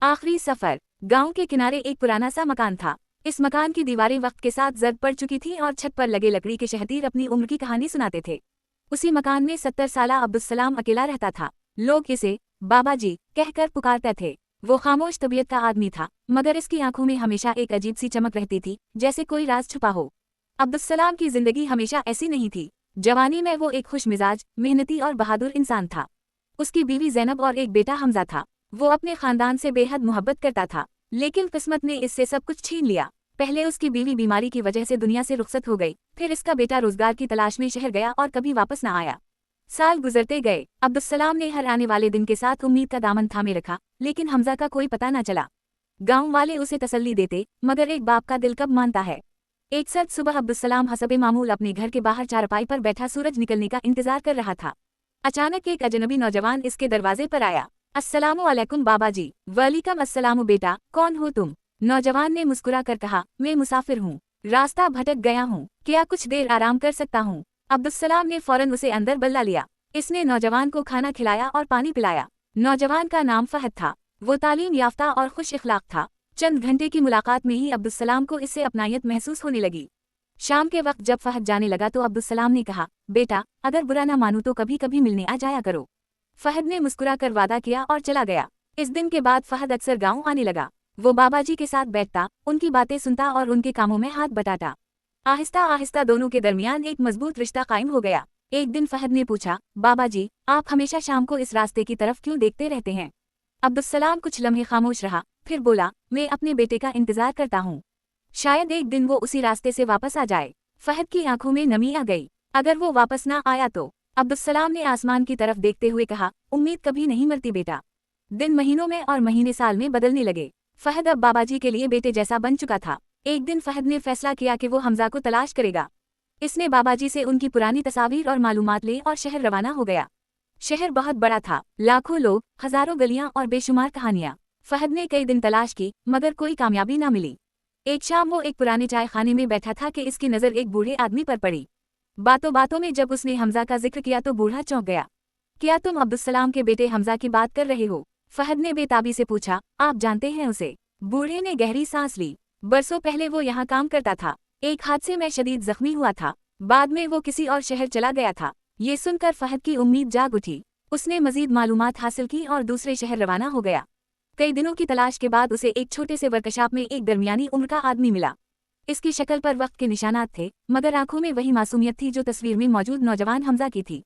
आखिरी सफर। गांव के किनारे एक पुराना सा मकान था। इस मकान की दीवारें वक्त के साथ जर्द पड़ चुकी थी और छत पर लगे लकड़ी के शहतीर अपनी उम्र की कहानी सुनाते थे। उसी मकान में 70 साला अब्दुस्सलाम अकेला रहता था। लोग इसे बाबा जी कहकर पुकारते थे। वो खामोश तबीयत का आदमी था, मगर इसकी आंखों में हमेशा एक अजीब सी चमक रहती थी, जैसे कोई राज छुपा हो। अब्दुस्सलाम की जिंदगी हमेशा ऐसी नहीं थी। जवानी में वो एक खुश मिजाज, मेहनती और बहादुर इंसान था। उसकी बीवी जैनब और एक बेटा हमजा था। वो अपने खानदान से बेहद मोहब्बत करता था, लेकिन किस्मत ने इससे सब कुछ छीन लिया। पहले उसकी बीवी बीमारी की वजह से दुनिया से रुखसत हो गई, फिर इसका बेटा रोजगार की तलाश में शहर गया और कभी वापस न आया। साल गुजरते गए। अब्दुस्सलाम ने हर आने वाले दिन के साथ उम्मीद का दामन थामे रखा, लेकिन हमजा का कोई पता न चला। गांव वाले उसे तसल्ली देते, मगर एक बाप का दिल कब मानता है। एक सर्द सुबह अब्दुस्सलाम हसबे मामूल अपने घर के बाहर चारपाई पर बैठा सूरज निकलने का इंतजार कर रहा था। अचानक एक अजनबी नौजवान इसके दरवाजे पर आया। अस्सलामु अलैकुम बाबा जी। वालेकुम अस्सलाम बेटा, कौन हो तुम? नौजवान ने मुस्कुरा कर कहा, मैं मुसाफिर हूँ, रास्ता भटक गया हूँ, क्या कुछ देर आराम कर सकता हूँ? अब्दुस्सलाम ने फौरन उसे अंदर बुला लिया। इसने नौजवान को खाना खिलाया और पानी पिलाया। नौजवान का नाम फहद था। वो तालीम याफ्ता और खुश इखलाक था। चंद घंटे की मुलाकात में ही अब्दुस्सलाम को इससे अपनायत महसूस होने लगी। शाम के वक्त जब फहद जाने लगा तो अब्दुस्सलाम ने कहा, बेटा अगर बुरा ना मानूं तो कभी कभी मिलने आ जाया करो। फहद ने मुस्कुराकर वादा किया और चला गया। इस दिन के बाद फहद अक्सर गांव आने लगा। वो बाबा जी के साथ बैठता, उनकी बातें सुनता और उनके कामों में हाथ बटाता। आहिस्ता आहिस्ता दोनों के दरमियान एक मजबूत रिश्ता कायम हो गया। एक दिन फहद ने पूछा, बाबा जी आप हमेशा शाम को इस रास्ते की तरफ क्यों देखते रहते हैं? अब्दुस्सलाम कुछ लम्हे खामोश रहा, फिर बोला, मैं अपने बेटे का इंतजार करता हूँ। शायद एक दिन वो उसी रास्ते से वापस आ जाए। फहद की आंखों में नमी आ गई। अगर वो वापस ना आया तो? अब्दुस्सलाम ने आसमान की तरफ देखते हुए कहा, उम्मीद कभी नहीं मरती बेटा। दिन महीनों में और महीने साल में बदलने लगे। फहद अब बाबाजी के लिए बेटे जैसा बन चुका था। एक दिन फहद ने फैसला किया कि वो हमजा को तलाश करेगा। इसने बाबाजी से उनकी पुरानी तस्वीर और मालूमात ले और शहर रवाना हो गया। शहर बहुत बड़ा था, लाखों लोग, हजारों गलियां और बेशुमार कहानियां। फहद ने कई दिन तलाश की, मगर कोई कामयाबी न मिली। एक शाम वो एक पुराने चाय खाने में बैठा था कि इसकी नज़र एक बूढ़े आदमी पर पड़ी। बातों बातों में जब उसने हमजा का जिक्र किया तो बूढ़ा चौंक गया। क्या तुम अब्दुस्सलाम के बेटे हमजा की बात कर रहे हो? फहद ने बेताबी से पूछा, आप जानते हैं उसे? बूढ़े ने गहरी सांस ली। बरसों पहले वो यहाँ काम करता था। एक हादसे में शदीद जख्मी हुआ था। बाद में वो किसी और शहर चला गया था। ये सुनकर फहद की उम्मीद जाग उठी। उसने मजीद मालूमात हासिल की और दूसरे शहर रवाना हो गया। कई दिनों की तलाश के बाद उसे एक छोटे से वर्कशॉप में एक दरमियानी उम्र का आदमी मिला। इसकी शक्ल पर वक्त के निशानात थे, मगर आंखों में वही मासूमियत थी जो तस्वीर में मौजूद नौजवान हमजा की थी।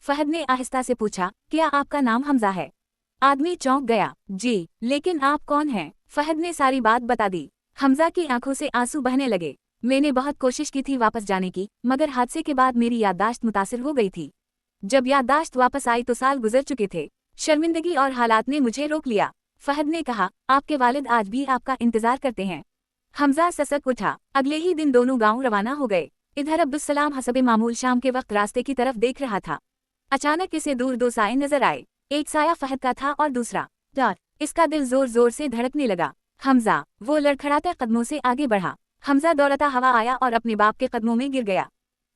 फहद ने आहिस्ता से पूछा, क्या आपका नाम हमजा है? आदमी चौंक गया। जी, लेकिन आप कौन हैं? फहद ने सारी बात बता दी। हमजा की आंखों से आंसू बहने लगे। मैंने बहुत कोशिश की थी वापस जाने की, मगर हादसे के बाद मेरी याददाश्त मुतासिर हो गई थी। जब याददाश्त वापस आई तो साल गुजर चुके थे। शर्मिंदगी और हालात ने मुझे रोक लिया। फहद ने कहा, आपके वालिद आज भी आपका इंतजार करते हैं। हमजा ससक उठा। अगले ही दिन दोनों गांव रवाना हो गए। इधर अब्दुस्सलाम हसबे मामूल शाम के वक्त रास्ते की तरफ देख रहा था। अचानक इसे दूर दो साए नजर आए। एक साया फहद का था और दूसरा डर। इसका दिल जोर जोर से धड़कने लगा। हमजा, वो लड़खड़ाते कदमों से आगे बढ़ा। हमजा दौड़ता हवा आया और अपने बाप के कदमों में गिर गया।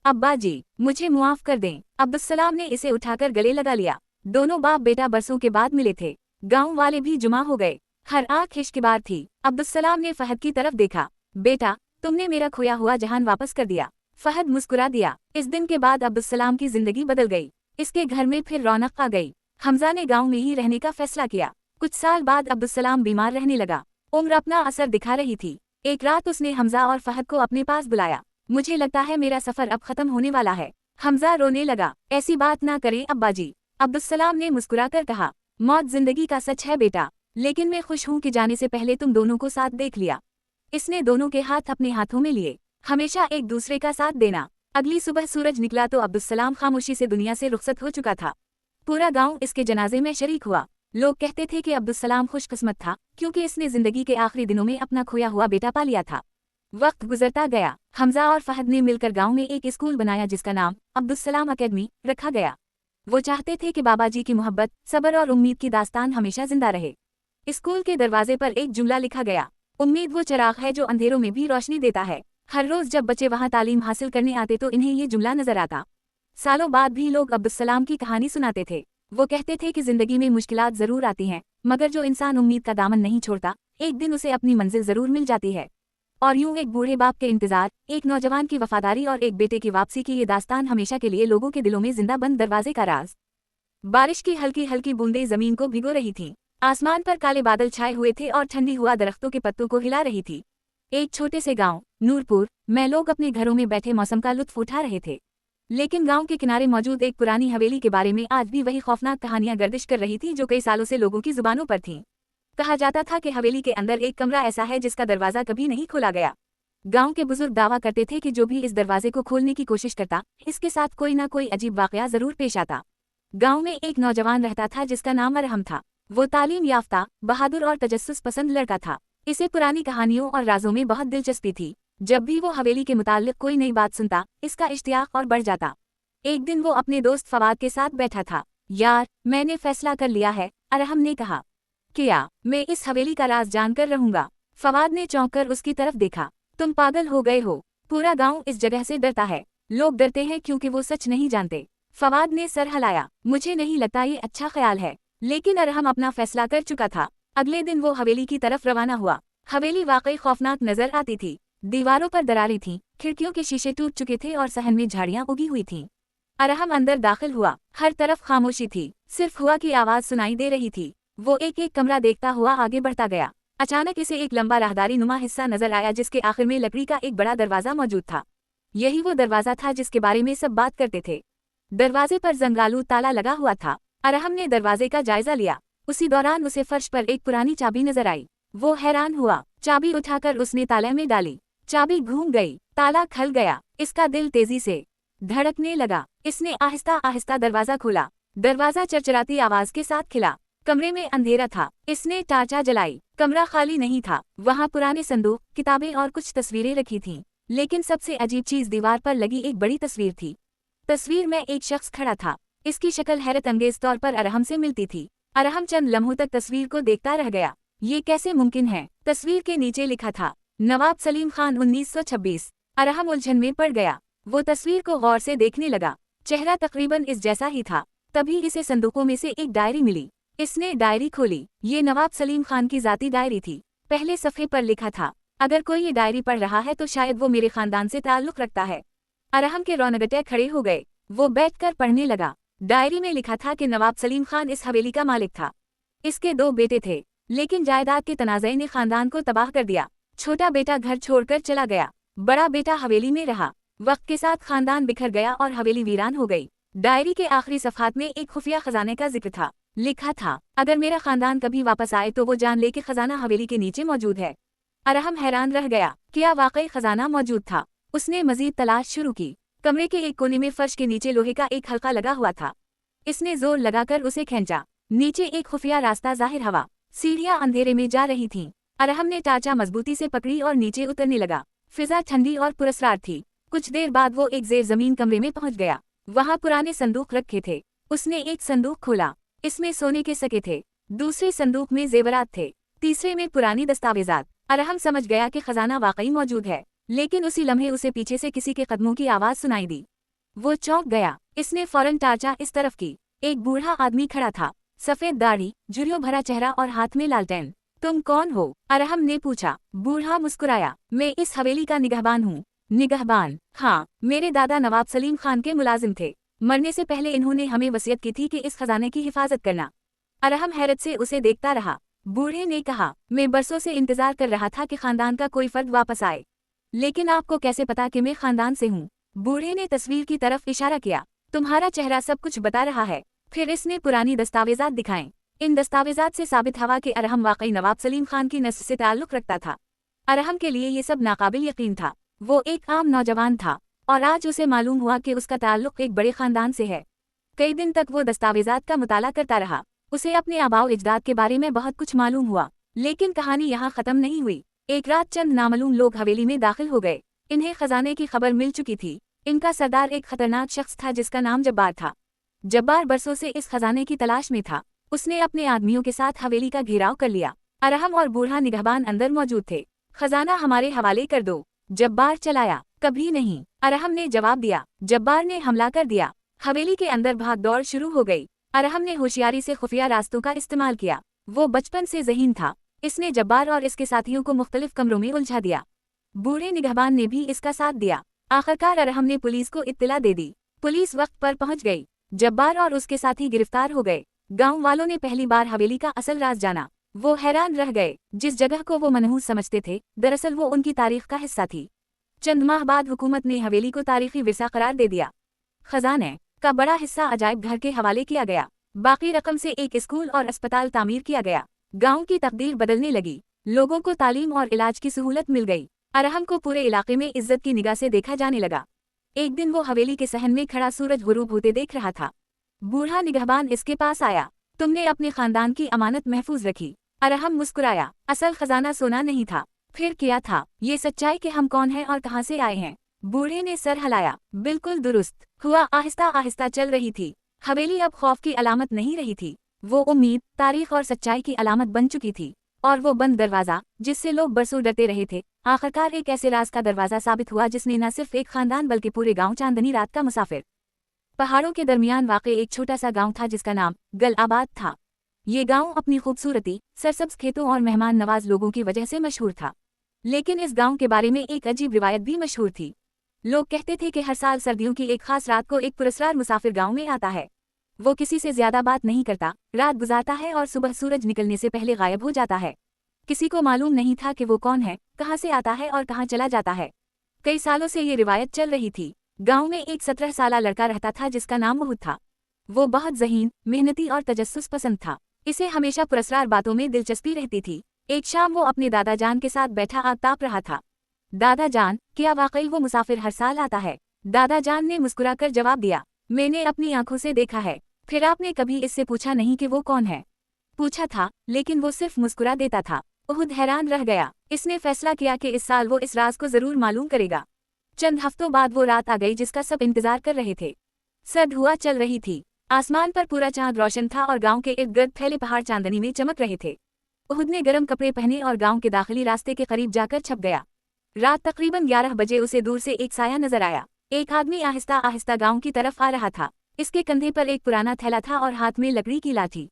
अब्बा जी, मुझे मुआफ कर दें। अब्दुस्सलाम ने इसे उठाकर गले लगा लिया। दोनों बाप बेटा बरसों के बाद मिले थे। गांव वाले भी जुमा हो गए। हर आंख इश्कबार थी। अब्दुस्सलाम ने फहद की तरफ देखा। बेटा, तुमने मेरा खोया हुआ जहान वापस कर दिया। फहद मुस्कुरा दिया। इस दिन के बाद अब्दुस्सलाम की जिंदगी बदल गई। इसके घर में फिर रौनक आ गई। हमजा ने गांव में ही रहने का फैसला किया। कुछ साल बाद अब्दुस्सलाम बीमार रहने लगा। उम्र अपना असर दिखा रही थी। एक रात उसने हमजा और फहद को अपने पास बुलाया। मुझे लगता है मेरा सफर अब खत्म होने वाला है। हमजा रोने लगा। ऐसी बात ना करें अब्बा जी। अब्दुस्सलाम ने मुस्कुराकर कहा, मौत जिंदगी का सच है बेटा, लेकिन मैं खुश हूँ कि जाने से पहले तुम दोनों को साथ देख लिया। इसने दोनों के हाथ अपने हाथों में लिए। हमेशा एक दूसरे का साथ देना। अगली सुबह सूरज निकला तो अब्दुस्सलाम खामोशी से दुनिया से रुखसत हो चुका था। पूरा गांव इसके जनाजे में शरीक हुआ। लोग कहते थे कि अब्दुस्सलाम खुशकिस्मत था, क्योंकि इसने जिंदगी के आखिरी दिनों में अपना खोया हुआ बेटा पा लिया था। वक्त गुजरता गया। हमजा और फहद ने मिलकर गांव में एक स्कूल बनाया जिसका नाम अब्दुस्सलाम अकेडमी रखा गया। वो चाहते थे कि बाबाजी की मोहब्बत, सब्र और उम्मीद की दास्तान हमेशा जिंदा रहे। स्कूल के दरवाजे पर एक जुमला लिखा गया, उम्मीद वो चिराग है जो अंधेरों में भी रोशनी देता है। हर रोज जब बच्चे वहां तालीम हासिल करने आते तो इन्हें ये जुमला नजर आता। सालों बाद भी लोग अब्दुस्सलाम की कहानी सुनाते थे। वो कहते थे कि जिंदगी में मुश्किलात जरूर आती हैं, मगर जो इंसान उम्मीद का दामन नहीं छोड़ता, एक दिन उसे अपनी मंजिल जरूर मिल जाती है। और यूं एक बूढ़े बाप के इंतजार, एक नौजवान की वफादारी और एक बेटे की वापसी की ये दास्तान हमेशा के लिए लोगों के दिलों में जिंदा बंद दरवाजे का राज। बारिश की हल्की हल्की बूंदें जमीन को भिगो रही थीं। आसमान पर काले बादल छाए हुए थे और ठंडी हुआ दरख्तों के पत्तों को हिला रही थी। एक छोटे से गांव नूरपुर में लोग अपने घरों में बैठे मौसम का लुत्फ उठा रहे थे। लेकिन गांव के किनारे मौजूद एक पुरानी हवेली के बारे में आज भी वही खौफनाक कहानियां गर्दिश कर रही थी जो कई सालों से लोगों की जुबानों पर थीं। कहा जाता था कि हवेली के अंदर एक कमरा ऐसा है जिसका दरवाजा कभी नहीं खोला गया। गांव के बुजुर्ग दावा करते थे कि जो भी इस दरवाजे को खोलने की कोशिश करता, इसके साथ कोई ना कोई अजीब वाकया जरूर पेश आता। गांव में एक नौजवान रहता था जिसका नाम अरहम था। वो तालीम याफ्ता, बहादुर और तजस्सुस पसंद लड़का था। इसे पुरानी कहानियों और राजों में बहुत दिलचस्पी थी। जब भी वो हवेली के मुताल्लिक कोई नई बात सुनता, इसका इश्तियाक और बढ़ जाता। एक दिन वो अपने दोस्त फवाद के साथ बैठा था। यार, मैंने फैसला कर लिया है, अरहम ने कहा। क्या? मैं इस हवेली का राज जानकर रहूंगा। फवाद ने चौंक कर उसकी तरफ देखा। तुम पागल हो गए हो? पूरा गांव इस जगह से डरता है। लोग डरते हैं क्योंकि वो सच नहीं जानते। फवाद ने सर हिलाया। मुझे नहीं लगता ये अच्छा ख्याल है। लेकिन अरहम अपना फैसला कर चुका था। अगले दिन वो हवेली की तरफ रवाना हुआ। हवेली वाकई खौफनाक नजर आती थी। दीवारों पर दरारें थीं, खिड़कियों के शीशे टूट चुके थे और सहन में झाड़ियां उगी हुई थीं। अरहम अंदर दाखिल हुआ। हर तरफ खामोशी थी, सिर्फ हवा की आवाज सुनाई दे रही थी। वो एक एक कमरा देखता हुआ आगे बढ़ता गया। अचानक इसे एक लंबा राहदारी नुमा हिस्सा नजर आया जिसके आखिर में लकड़ी का एक बड़ा दरवाजा मौजूद था। यही वो दरवाजा था जिसके बारे में सब बात करते थे। दरवाजे पर जंगालू ताला लगा हुआ था। अरहम ने दरवाजे का जायजा लिया। उसी दौरान उसे फर्श पर एक पुरानी चाबी नजर आई। वो हैरान हुआ। चाबी उठाकर उसने ताले में डाली। चाबी घूम गई, ताला खल गया। इसका दिल तेजी से धड़कने लगा। इसने आहिस्ता आहिस्ता दरवाजा खोला। दरवाजा चरचराती आवाज के साथ खिला। कमरे में अंधेरा था। इसने टार्चा जलाई। कमरा खाली नहीं था। वहाँ पुराने संदूक, किताबें और कुछ तस्वीरें रखी थीं। लेकिन सबसे अजीब चीज दीवार पर लगी एक बड़ी तस्वीर थी। तस्वीर में एक शख्स खड़ा था। इसकी शक्ल हैरत अंगेज तौर पर अरहम से मिलती थी। अरहम चंद लम्हों तक तस्वीर को देखता रह गया। ये कैसे मुमकिन है? तस्वीर के नीचे लिखा था, नवाब सलीम खान 1926। अरहम उलझन में पड़ गया। वो तस्वीर को गौर से देखने लगा। चेहरा तकरीबन इस जैसा ही था। तभी इसे संदूकों में से एक डायरी मिली। इसने डायरी खोली। ये नवाब सलीम खान की जाती डायरी थी। पहले सफ़े पर लिखा था, अगर कोई ये डायरी पढ़ रहा है तो शायद वो मेरे खानदान से ताल्लुक रखता है। अरहम के रौनगटे खड़े हो गए। वो बैठकर पढ़ने लगा। डायरी में लिखा था कि नवाब सलीम खान इस हवेली का मालिक था। इसके 2 बेटे थे, लेकिन जायदाद के तनाज़े ने खानदान को तबाह कर दिया। छोटा बेटा घर छोड़कर चला गया। बड़ा बेटा हवेली में रहा। वक्त के साथ खानदान बिखर गया और हवेली वीरान हो गई। डायरी के आखिरी सफ़ात में एक खुफिया खजाने का जिक्र था। लिखा था, अगर मेरा खानदान कभी वापस आए तो वो जान ले कि खजाना हवेली के नीचे मौजूद है। अरहम हैरान रह गया। क्या वाकई खजाना मौजूद था? उसने मजीद तलाश शुरू की। कमरे के एक कोने में फर्श के नीचे लोहे का एक हल्का लगा हुआ था। इसने जोर लगाकर उसे खींचा। नीचे एक खुफिया रास्ता जाहिर हुआ। सीढ़ियां अंधेरे में जा रही थीं। अरहम ने टार्चा मजबूती से पकड़ी और नीचे उतरने लगा। फिजा ठंडी और पुरस्कार थी। कुछ देर बाद वो एक जेर जमीन कमरे में पहुंच गया। वहां पुराने संदूक रखे थे। उसने एक संदूक खोला। इसमें सोने के सके थे। दूसरे संदूक में जेवरात थे। तीसरे में पुरानी दस्तावेजात। अरहम समझ गया कि खजाना वाकई मौजूद है। लेकिन उसी लम्हे उसे पीछे से किसी के कदमों की आवाज सुनाई दी। वो चौंक गया। इसने फौरन टार्चा इस तरफ की। एक बूढ़ा आदमी खड़ा था। सफेद दाढ़ी, झुर्रियों भरा चेहरा और हाथ में लालटेन। तुम कौन हो? अरहम ने पूछा। बूढ़ा मुस्कुराया। मैं इस हवेली का निगहबान हूँ। निगहबान? हाँ, मेरे दादा नवाब सलीम खान के मुलाजिम थे। मरने से पहले इन्होंने हमें वसीयत की थी कि इस खजाने की हिफाजत करना। अरहम हैरत से उसे देखता रहा। बूढ़े ने कहा, मैं बरसों से इंतजार कर रहा था कि खानदान का कोई फर्द वापस आए। लेकिन आपको कैसे पता कि मैं खानदान से हूँ? बूढ़े ने तस्वीर की तरफ इशारा किया। तुम्हारा चेहरा सब कुछ बता रहा है। फिर इसने पुरानी दस्तावेजात दिखाएं। इन दस्तावेजात से साबित हुआ कि अरहम वाकई नवाब सलीम खान की नस्ल से ताल्लुक रखता था। अरहम के लिए ये सब नाकाबिल यकीन था। वो एक आम नौजवान था और आज उसे मालूम हुआ कि उसका ताल्लुक एक बड़े खानदान से है। कई दिन तक वो दस्तावेजात का मुताला करता रहा। उसे अपने आबाओ इजदाद के बारे में बहुत कुछ मालूम हुआ। लेकिन कहानी यहाँ खत्म नहीं हुई। एक रात चंद नामालूम लोग हवेली में दाखिल हो गए। इन्हें खजाने की खबर मिल चुकी थी। इनका सरदार एक खतरनाक शख्स था जिसका नाम जब्बार था। जब्बार बरसों से इस खजाने की तलाश में था। उसने अपने आदमियों के साथ हवेली का घेराव कर लिया। अरहम और बूढ़ा निगहबान अंदर मौजूद थे। खजाना हमारे हवाले कर दो। जब्बार चलाया। कभी नहीं, अरहम ने जवाब दिया। जब्बार ने हमला कर दिया। हवेली के अंदर भाग दौड़ शुरू हो गई। अरहम ने होशियारी से खुफिया रास्तों का इस्तेमाल किया। वो बचपन से ज़हीन था। इसने जब्बार और इसके साथियों को मुख्तलिफ कमरों में उलझा दिया। बूढ़े निगहबान ने भी इसका साथ दिया। आखिरकार अरहम ने पुलिस को इत्तला दे दी। पुलिस वक्त पर पहुंच गई। जब्बार और उसके साथी गिरफ्तार हो गए। गांव वालों ने पहली बार हवेली का असल राज जाना। वो हैरान रह गए। जिस जगह को वो मनहूस समझते थे, दरअसल वो उनकी तारीख का हिस्सा थी। चंद माह बाद हुकूमत ने हवेली को तारीखी विरसा करार दे दिया। खजाने का बड़ा हिस्सा अजायब घर के हवाले किया गया। बाकी रकम से एक स्कूल और अस्पताल तामीर किया गया। गांव की तकदीर बदलने लगी। लोगों को तालीम और इलाज की सहूलत मिल गई। अरहम को पूरे इलाके में इज्जत की निगाह से देखा जाने लगा। एक दिन वो हवेली के सहन में खड़ा सूरज गुरूब होते देख रहा था। बूढ़ा निगहबान इसके पास आया। तुमने अपने खानदान की अमानत महफूज रखी। अरहम मुस्कुराया। असल खजाना सोना नहीं था। फिर क्या था? ये सच्चाई कि हम कौन हैं और कहाँ से आए हैं। बूढ़े ने सर हिलाया। बिल्कुल दुरुस्त। हुआ आहिस्ता आहिस्ता चल रही थी। हवेली अब खौफ की अलामत नहीं रही थी। वो उम्मीद, तारीख और सच्चाई की अलामत बन चुकी थी। और वो बंद दरवाज़ा, जिससे लोग बरसों डरते रहे थे, आखिरकार एक ऐसे राज का दरवाज़ा साबित हुआ जिसने न सिर्फ एक खानदान बल्कि पूरे गांव चांदनी रात का मुसाफिर। पहाड़ों के दरमियान वाक़े एक छोटा सा गांव था जिसका नाम गल आबाद था। ये गांव अपनी खूबसूरती, सरसब्ज खेतों और मेहमान नवाज लोगों की वजह से मशहूर था। लेकिन इस गांव के बारे में एक अजीब रिवायत भी मशहूर थी। लोग कहते थे कि हर साल सर्दियों की एक खास रात को एक पुरस्कार मुसाफिर गांव में आता है। वो किसी से ज्यादा बात नहीं करता, रात गुजारता है और सुबह सूरज निकलने से पहले गायब हो जाता है। किसी को मालूम नहीं था कि वो कौन है, कहाँ से आता है और कहाँ चला जाता है। कई सालों से ये रिवायत चल रही थी। गांव में एक 17 साला लड़का रहता था जिसका नाम महूद था। वो बहुत ज़हीन, मेहनती और तजस्सुस पसंद था। इसे हमेशा पुरस्कार बातों में दिलचस्पी रहती थी। एक शाम वो अपने दादा जान के साथ बैठा आग ताप रहा था। दादा जान, क्या वाकई वो मुसाफिर हर साल आता है? दादा जान ने मुस्कुराकर जवाब दिया, मैंने अपनी आंखों से देखा है। फिर आपने कभी इससे पूछा नहीं कि वो कौन है? पूछा था, लेकिन वो सिर्फ मुस्कुरा देता था। महूद हैरान रह गया। इसने फैसला किया कि इस साल वो इस राज को जरूर मालूम करेगा। चंद हफ्तों बाद वो रात आ गई जिसका सब इंतजार कर रहे थे। सर्द हुआ चल रही थी। आसमान पर पूरा चांद रोशन था और गांव के इर्द गिर्द फैले पहाड़ चांदनी में चमक रहे थे। महूद ने गर्म कपड़े पहने और गांव के दाखिली रास्ते के करीब जाकर छप गया। रात तकरीबन 11 बजे उसे दूर से एक साया नजर आया। एक आदमी आहिस्ता आहिस्ता गांव की तरफ आ रहा था। इसके कंधे पर एक पुराना थैला था और हाथ में लकड़ी की लाठी।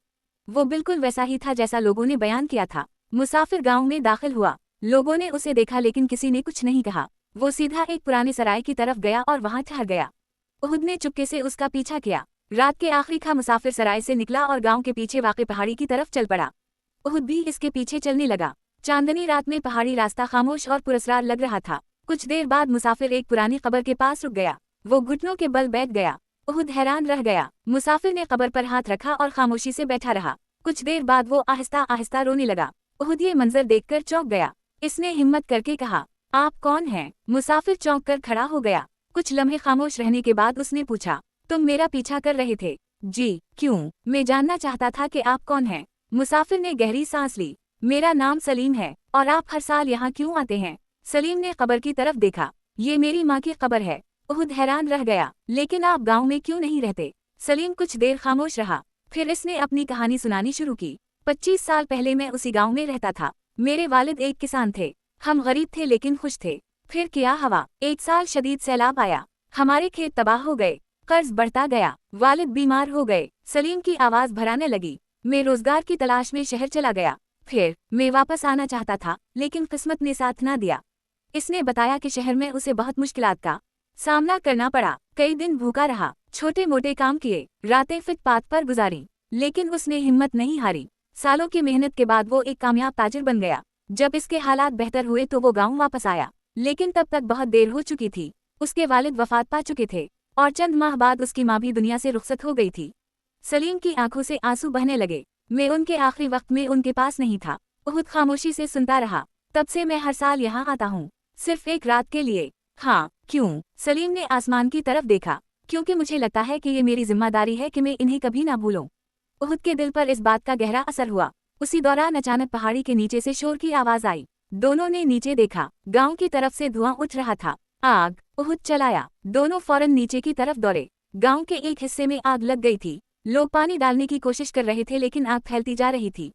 वो बिल्कुल वैसा ही था जैसा लोगों ने बयान किया था। मुसाफिर गांव में दाखिल हुआ। लोगों ने उसे देखा लेकिन किसी ने कुछ नहीं कहा। वो सीधा एक पुराने सराय की तरफ गया और वहां ठहर गया। महूद ने चुपके से उसका पीछा किया। रात के आखिरी खा मुसाफिर सराय से निकला और गांव के पीछे वाक़े पहाड़ी की तरफ चल पड़ा। महूद भी इसके पीछे चलने लगा। चांदनी रात में पहाड़ी रास्ता खामोश और पुरस्कार लग रहा था। कुछ देर बाद मुसाफिर एक पुरानी कब्र के पास रुक गया। वो घुटनों के बल बैठ गया। महूद हैरान रह गया। मुसाफिर ने कब्र पर हाथ रखा और खामोशी से बैठा रहा। कुछ देर बाद वो आहिस्ता आहिस्ता रोने लगा। महूद ये मंजर देखकर चौंक गया। इसने हिम्मत करके कहा, आप कौन हैं? मुसाफिर चौंक कर खड़ा हो गया। कुछ लम्हे खामोश रहने के बाद उसने पूछा, तुम मेरा पीछा कर रहे थे? जी। क्यों? मैं जानना चाहता था कि आप कौन हैं। मुसाफिर ने गहरी सांस ली। मेरा नाम सलीम है। और आप हर साल यहाँ क्यों आते हैं? सलीम ने कब्र की तरफ देखा। ये मेरी माँ की कब्र है। महूद हैरान रह गया। लेकिन आप गांव में क्यों नहीं रहते? सलीम कुछ देर खामोश रहा। फिर इसने अपनी कहानी सुनानी शुरू की। 25 साल पहले मैं उसी गांव में रहता था। मेरे वालिद एक किसान थे। हम गरीब थे लेकिन खुश थे। फिर क्या हुआ? एक साल शदीद सैलाब आया। हमारे खेत तबाह हो गए। कर्ज बढ़ता गया। वालिद बीमार हो गए। सलीम की आवाज भराने लगी। मैं रोजगार की तलाश में शहर चला गया। फिर मैं वापस आना चाहता था लेकिन किस्मत ने साथ ना दिया। इसने बताया कि शहर में उसे बहुत मुश्किलात का सामना करना पड़ा। कई दिन भूखा रहा, छोटे मोटे काम किए, रातें फुटपाथ पर गुजारी, लेकिन उसने हिम्मत नहीं हारी। सालों की मेहनत के बाद वो एक कामयाब ताजिर बन गया। जब इसके हालात बेहतर हुए तो वो गांव वापस आया, लेकिन तब तक बहुत देर हो चुकी थी। उसके वालिद वफात पा चुके थे और चंद माह बाद उसकी माँ भी दुनिया से रुखसत हो गई थी। सलीम की आंखों से आंसू बहने लगे। मैं उनके आखिरी वक्त में उनके पास नहीं था। बहुत खामोशी से सुनता रहा। तब से मैं हर साल यहाँ आता हूँ, सिर्फ एक रात के लिए। हाँ, क्यों? सलीम ने आसमान की तरफ देखा। क्योंकि मुझे लगता है कि ये मेरी जिम्मेदारी है कि मैं इन्हें कभी ना भूलूं। महूद के दिल पर इस बात का गहरा असर हुआ। उसी दौरान अचानक पहाड़ी के नीचे से शोर की आवाज आई। दोनों ने नीचे देखा। गांव की तरफ से धुआं उठ रहा था। आग! महूद चलाया। दोनों फौरन नीचे की तरफ दौड़े। गांव के एक हिस्से में आग लग गई थी। लोग पानी डालने की कोशिश कर रहे थे लेकिन आग फैलती जा रही थी।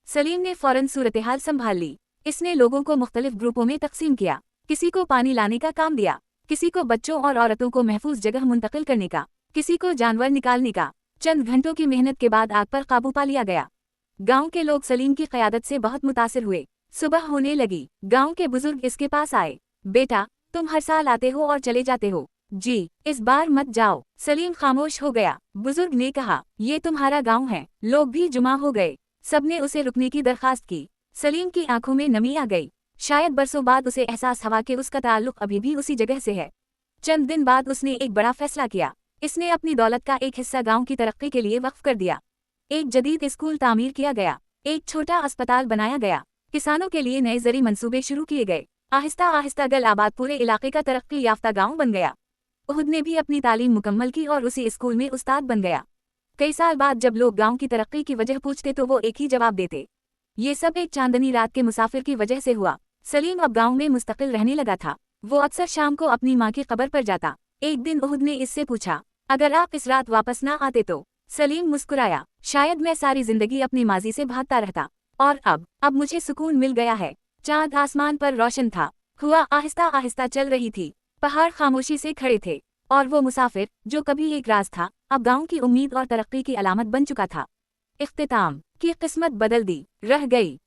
सलीम ने फौरन सूरत-ए-हाल संभाल ली। इसने लोगों को मुख्तलिफ ग्रुपों में तकसीम किया। किसी को पानी लाने का काम दिया, किसी को बच्चों और औरतों को महफूज जगह मुंतकिल करने का, किसी को जानवर निकालने का। चंद घंटों की मेहनत के बाद आग पर काबू पा लिया गया। गांव के लोग सलीम की क़यादत से बहुत मुतासिर हुए। सुबह होने लगी, गांव के बुजुर्ग इसके पास आए। बेटा, तुम हर साल आते हो और चले जाते हो। जी, इस बार मत जाओ। सलीम खामोश हो गया। बुजुर्ग ने कहा, ये तुम्हारा गांव है। लोग भी जुमा हो गए। सबने उसे रुकने की दरखास्त की। सलीम की आंखों में नमी आ गई। शायद बरसों बाद उसे एहसास हुआ कि उसका ताल्लुक अभी भी उसी जगह से है। चंद दिन बाद उसने एक बड़ा फैसला किया। इसने अपनी दौलत का एक हिस्सा गांव की तरक्की के लिए वक्फ कर दिया। एक जदीद स्कूल तामीर किया गया, एक छोटा अस्पताल बनाया गया, किसानों के लिए नए ज़री मंसूबे शुरू किए गए। आहिस्ता आहिस्ता गल आबाद पूरे इलाके का तरक्की याफ्ता गांव बन गया। उहुद ने भी अपनी तालीम मुकम्मल की और उसी स्कूल में उस्ताद बन गया। कई साल बाद जब लोग गांव की तरक्की की वजह पूछते तो वो एक ही जवाब देते, ये सब एक चांदनी रात के मुसाफिर की वजह से हुआ। सलीम अब गांव में मुस्तकिल रहने लगा था। वो अक्सर शाम को अपनी माँ की कब्र पर जाता। एक दिन उहुद ने इससे पूछा, अगर आप इस रात वापस ना आते तो? सलीम मुस्कुराया, शायद मैं सारी जिंदगी अपनी माजी से भागता रहता। और अब मुझे सुकून मिल गया है। चांद आसमान पर रोशन था। हुआ आहिस्ता आहिस्ता चल रही थी। पहाड़ खामोशी से खड़े थे। और वो मुसाफिर, जो कभी एक राज था, अब गांव की उम्मीद और तरक्की की अलामत बन चुका था। इख्तिताम की किस्मत बदल दी, रह गई।